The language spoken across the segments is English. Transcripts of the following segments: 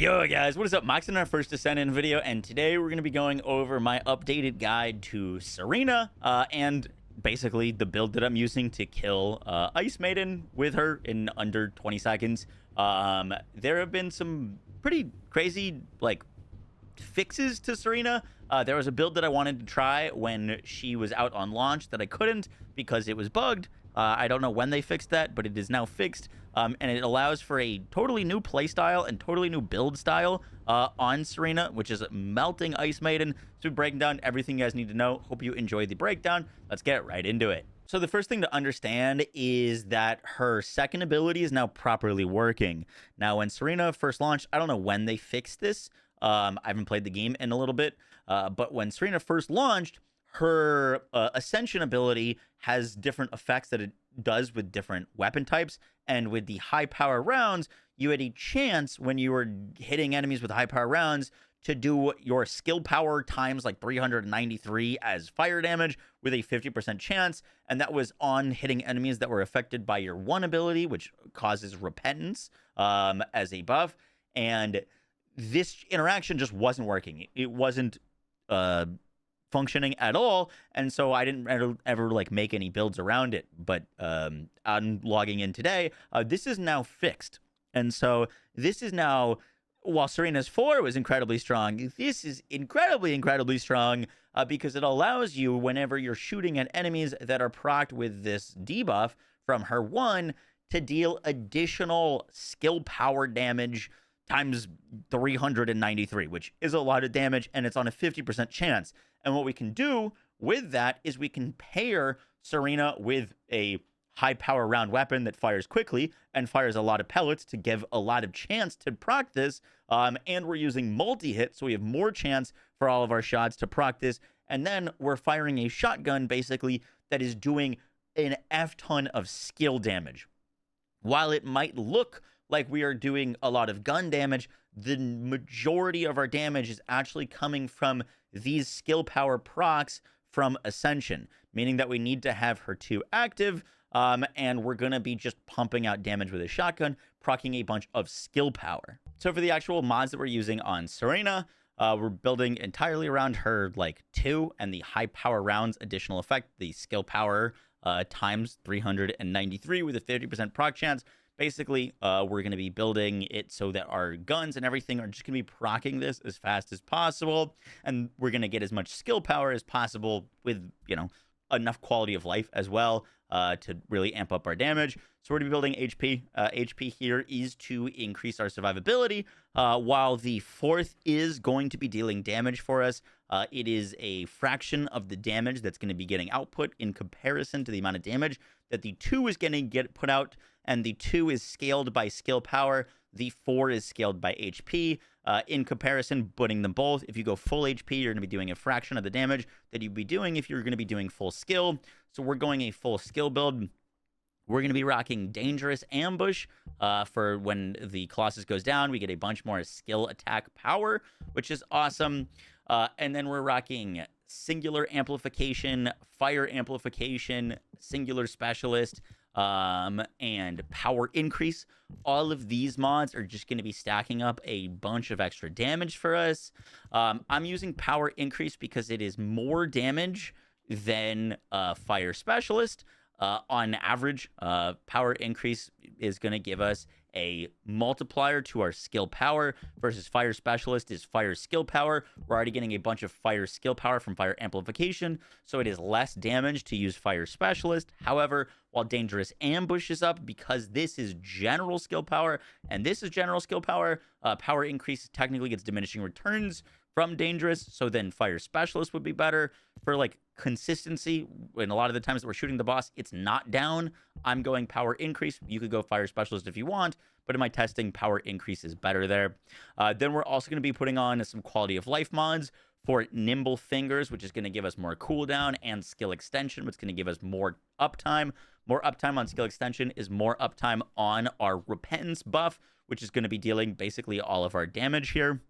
Yo guys, what is up? Max in our first Descendant video, and today we're going to be going over my updated guide to Serena and basically the build that I'm using to kill Ice Maiden with her in under 20 seconds. There have been some pretty crazy fixes to Serena. There was a build that I wanted to try when she was out on launch that I couldn't because it was bugged. I don't know when they fixed that, but it is now fixed. And it allows for a totally new playstyle and totally new build style on Serena, which is melting Ice Maiden. So we're breaking down everything you guys need to know. Hope you enjoyed the breakdown. Let's get right into it. So the first thing to understand is that her second ability is now properly working. Now, when Serena first launched, I don't know when they fixed this. I haven't played the game in a little bit. But when Serena first launched, her Ascension ability has different effects that it does with different weapon types. And with the high power rounds, you had a chance when you were hitting enemies with high power rounds to do your skill power times 393 as fire damage with a 50% chance. And that was on hitting enemies that were affected by your one ability, which causes repentance as a buff. And this interaction just wasn't working. It wasn't functioning at all, and so I didn't ever make any builds around it. But I'm logging in today. This is now fixed, and so this is now, while Serena's 4 was incredibly strong, this is incredibly strong because it allows you, whenever you're shooting at enemies that are procced with this debuff from her 1, to deal additional skill power damage times 393, which is a lot of damage, and it's on a 50% chance. And what we can do with that is we can pair Serena with a high power round weapon that fires quickly and fires a lot of pellets to give a lot of chance to proc this. And we're using multi-hit, so we have more chance for all of our shots to proc this. And then we're firing a shotgun, basically, that is doing an F-ton of skill damage. While it might look like we are doing a lot of gun damage, the majority of our damage is actually coming from these skill power procs from Ascension, meaning that we need to have her 2 active, and we're going to be just pumping out damage with a shotgun, proccing a bunch of skill power. So for the actual mods that we're using on Serena, we're building entirely around her 2 and the high power rounds additional effect, the skill power times 393 with a 50% proc chance. Basically, we're going to be building it so that our guns and everything are just going to be proccing this as fast as possible. And we're going to get as much skill power as possible with, enough quality of life as well to really amp up our damage. So we're going to be building HP. HP here is to increase our survivability, while the 4th is going to be dealing damage for us. It is a fraction of the damage that's going to be getting output in comparison to the amount of damage that the 2 is going to get put out. And the 2 is scaled by skill power. The 4 is scaled by HP. In comparison, putting them both, if you go full HP, you're going to be doing a fraction of the damage that you'd be doing if you're going to be doing full skill. So we're going a full skill build. We're going to be rocking Dangerous Ambush for when the Colossus goes down. We get a bunch more skill attack power, which is awesome. And then we're rocking Singular Amplification, Fire Amplification, Singular Specialist, and Power Increase. All of these mods are just going to be stacking up a bunch of extra damage for us. I'm using Power Increase because it is more damage than Fire Specialist. On average, Power Increase is going to give us a multiplier to our skill power versus Fire Specialist is fire skill power. We're already getting a bunch of fire skill power from Fire Amplification, so it is less damage to use Fire Specialist. However, while Dangerous Ambush is up, because this is general skill power and this is general skill power, Power Increase technically gets diminishing returns from Dangerous, so then Fire Specialist would be better for consistency. And a lot of the times that we're shooting the boss, it's not down. I'm going Power Increase. You could go Fire Specialist if you want, but in my testing, Power Increase is better there. Then we're also going to be putting on some quality of life mods for Nimble Fingers, which is going to give us more cooldown, and Skill Extension, which is going to give us more uptime. More uptime on Skill Extension is more uptime on our Repentance buff, which is going to be dealing basically all of our damage here.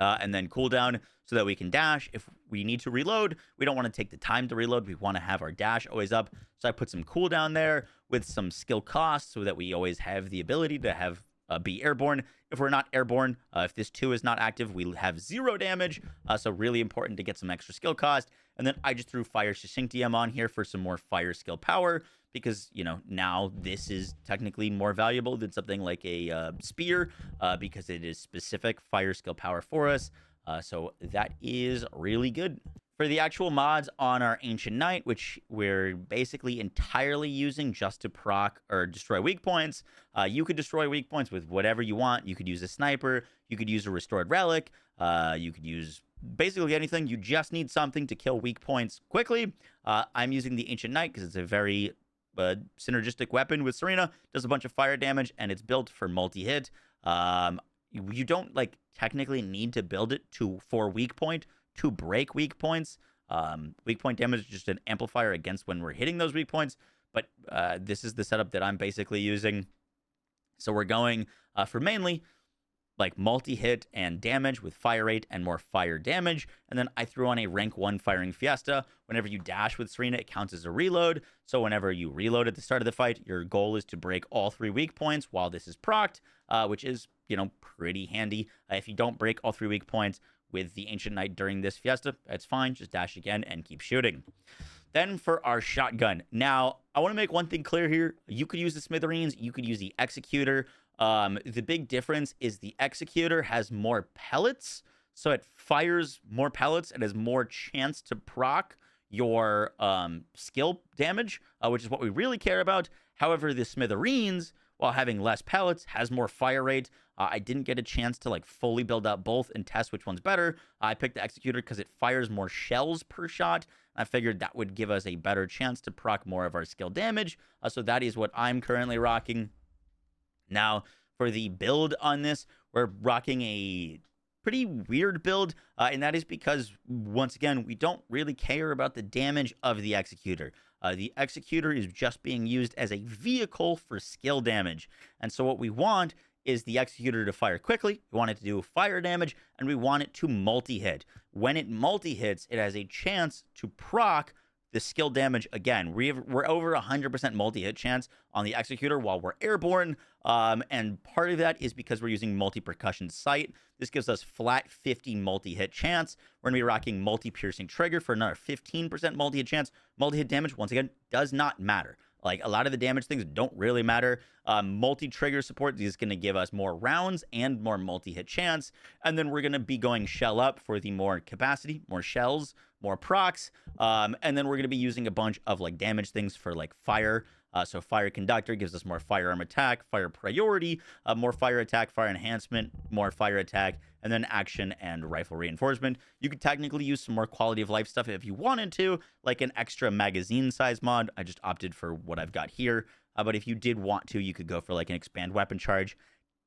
And then cooldown so that we can dash. If we need to reload, we don't want to take the time to reload. We want to have our dash always up. So I put some cooldown there with some skill costs so that we always have the ability to have be airborne. If we're not airborne, if this 2 is not active, we have 0 damage. So really important to get some extra skill cost. And then I just threw Fire Succinctium on here for some more fire skill power, because, you know, now this is technically more valuable than something like a spear, because it is specific fire skill power for us. So that is really good. For the actual mods on our Ancient Knight, which we're basically entirely using just to proc or destroy weak points, you could destroy weak points with whatever you want. You could use a sniper, you could use a restored relic, you could use basically anything. You just need something to kill weak points quickly. I'm using the Ancient Knight because it's a very synergistic weapon with Serena, does a bunch of fire damage, and it's built for multi-hit. You don't like technically need to build it for weak point to break weak points. Weak point damage is just an amplifier against when we're hitting those weak points, but this is the setup that I'm basically using. So we're going for mainly like multi-hit and damage with fire rate and more fire damage. And then I threw on a rank 1 firing Fiesta. Whenever you dash with Serena, it counts as a reload. So whenever you reload at the start of the fight, your goal is to break all 3 weak points while this is procced, which is, you know, pretty handy. If you don't break all 3 weak points with the Ancient Knight during this Fiesta, that's fine. Just dash again and keep shooting. Then for our shotgun. Now, I want to make one thing clear here. You could use the Smithereens. You could use the Executor. The big difference is the Executor has more pellets, so it fires more pellets and has more chance to proc your skill damage, which is what we really care about. However, the Smithereens, while having less pellets, has more fire rate. I didn't get a chance to like fully build out both and test which one's better. I picked the Executor because it fires more shells per shot. I figured that would give us a better chance to proc more of our skill damage. So that is what I'm currently rocking. Now, for the build on this, we're rocking a pretty weird build, and that is because, once again, we don't really care about the damage of the Executor. The Executor is just being used as a vehicle for skill damage. And so what we want is the Executor to fire quickly, we want it to do fire damage, and we want it to multi-hit. When it multi-hits, it has a chance to proc the skill damage again. We're over 100% multi-hit chance on the Executor while we're airborne, and part of that is because we're using multi-percussion sight. This gives us flat 50 multi-hit chance. We're going to be rocking multi-piercing trigger for another 15% multi-hit chance. Multi-hit damage, once again, does not matter. Like, a lot of the damage things don't really matter. Multi-trigger support is going to give us more rounds and more multi-hit chance. And then we're going to be going shell up for the more capacity, more shells, more procs. And then we're going to be using a bunch of like damage things for like fire. So fire conductor gives us more firearm attack, fire priority, more fire attack, fire enhancement, more fire attack, and then action and rifle reinforcement. You could technically use some more quality of life stuff if you wanted to, like an extra magazine size mod. I just opted for what I've got here. But if you did want to, you could go for like an expand weapon charge.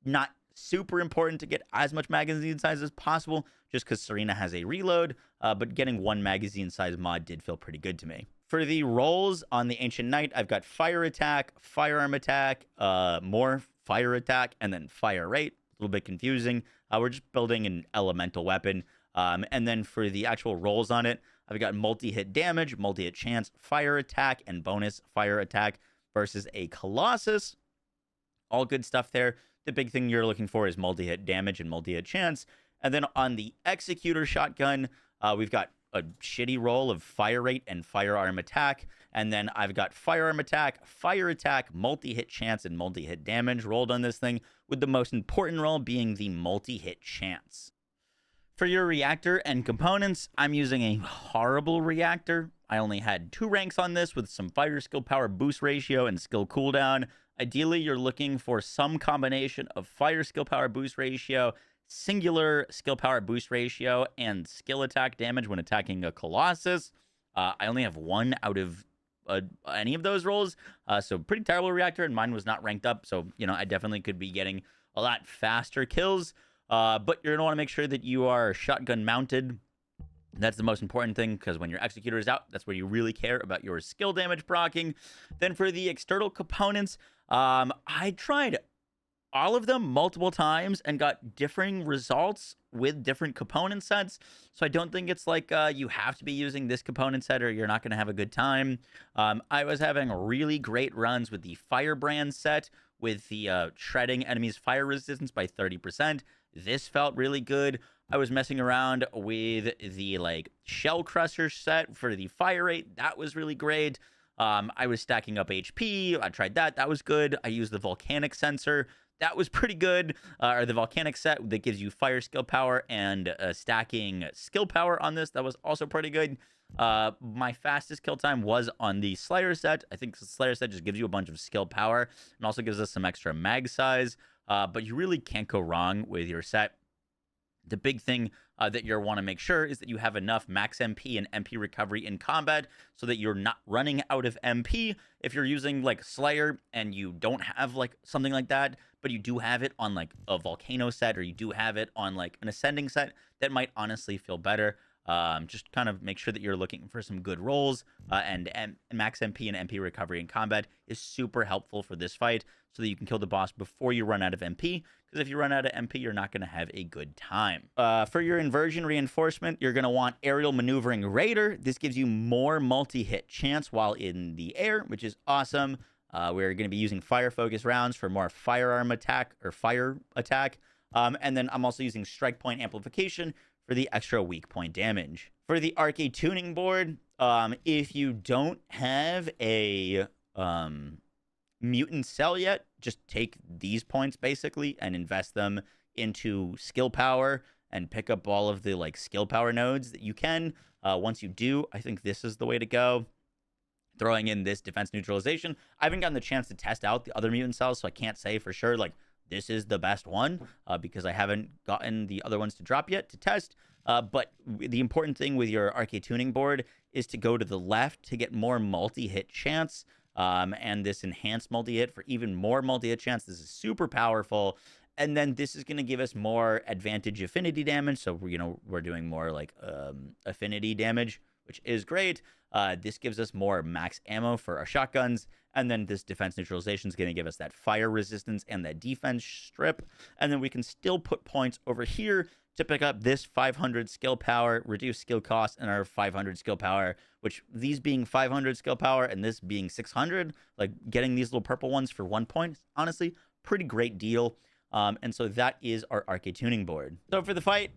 Not super important to get as much magazine size as possible, just because Serena has a reload, but getting 1 magazine size mod did feel pretty good to me. For the rolls on the Ancient Knight, I've got fire attack, firearm attack, more fire attack, and then fire rate. A little bit confusing. We're just building an elemental weapon. And then for the actual rolls on it, I've got multi-hit damage, multi-hit chance, fire attack, and bonus fire attack versus a Colossus. All good stuff there. The big thing you're looking for is multi-hit damage and multi-hit chance. And then on the Executor shotgun, we've got a shitty roll of fire rate and firearm attack. And then I've got firearm attack, fire attack, multi-hit chance, and multi-hit damage rolled on this thing, with the most important roll being the multi-hit chance. For your reactor and components, I'm using a horrible reactor. I only had 2 ranks on this with some fire skill power boost ratio and skill cooldown. Ideally, you're looking for some combination of fire skill power boost ratio, singular skill power boost ratio, and skill attack damage when attacking a Colossus. I only have 1 out of any of those rolls, so pretty terrible reactor, and mine was not ranked up, so, you know, I definitely could be getting a lot faster kills, but you're going to want to make sure that you are shotgun mounted. That's the most important thing, because when your Executor is out, that's where you really care about your skill damage proccing. Then for the external components, I tried all of them multiple times and got differing results with different component sets. So I don't think it's like you have to be using this component set or you're not going to have a good time. I was having really great runs with the Firebrand set with the shredding enemies' fire resistance by 30%. This felt really good. I was messing around with the like shell crusher set for the fire rate. That was really great. I was stacking up HP. I tried that. That was good. I used the volcanic sensor. That was pretty good. Or the volcanic set that gives you fire skill power and stacking skill power on this. That was also pretty good. My fastest kill time was on the Slayer set. I think the Slayer set just gives you a bunch of skill power and also gives us some extra mag size. But you really can't go wrong with your set. The big thing that you'll want to make sure is that you have enough max MP and MP recovery in combat so that you're not running out of MP. If you're using like Slayer and you don't have like something like that, but you do have it on like a Volcano set or you do have it on like an Ascending set, that might honestly feel better. Just kind of make sure that you're looking for some good rolls, and max MP and MP recovery in combat is super helpful for this fight so that you can kill the boss before you run out of MP, because if you run out of MP, you're not going to have a good time. For your inversion reinforcement, you're going to want Aerial Maneuvering Raider. This gives you more multi-hit chance while in the air, which is awesome. We're going to be using fire focus rounds for more firearm attack or fire attack. And then I'm also using strike point amplification for the extra weak point damage. For the Arche tuning board, if you don't have a mutant cell yet, just take these points basically and invest them into skill power and pick up all of the like skill power nodes that you can. Once you do, I think this is the way to go. Throwing in this defense neutralization. I haven't gotten the chance to test out the other mutant cells, so I can't say for sure like this is the best one, because I haven't gotten the other ones to drop yet to test. But the important thing with your Arche tuning board is to go to the left to get more multi-hit chance, and this enhanced multi-hit for even more multi-hit chance. This is super powerful. And then this is going to give us more advantage affinity damage. So, we're doing more like affinity damage, which is great. This gives us more max ammo for our shotguns. And then this defense neutralization is going to give us that fire resistance and that defense strip. And then we can still put points over here to pick up this 500 skill power, reduce skill cost, and our 500 skill power, which these being 500 skill power and this being 600, like getting these little purple ones for 1 point, honestly, pretty great deal. And so that is our Arche tuning board. So for the fight,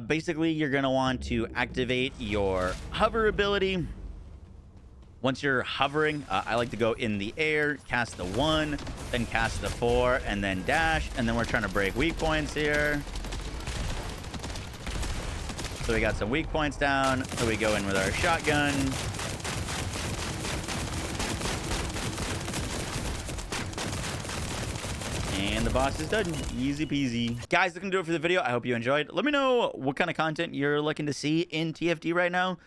basically you're going to want to activate your hover ability. Once you're hovering, I like to go in the air, cast the 1, then cast the 4, and then dash. And then we're trying to break weak points here. So we got some weak points down. So we go in with our shotgun. And the boss is done. Easy peasy. Guys, that's going to do it for the video. I hope you enjoyed. Let me know what kind of content you're looking to see in TFD right now.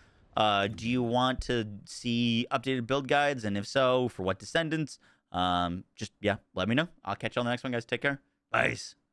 Do you want to see updated build guides? And if so, for what Descendants? Just, yeah, let me know. I'll catch you on the next one, guys. Take care. Bye.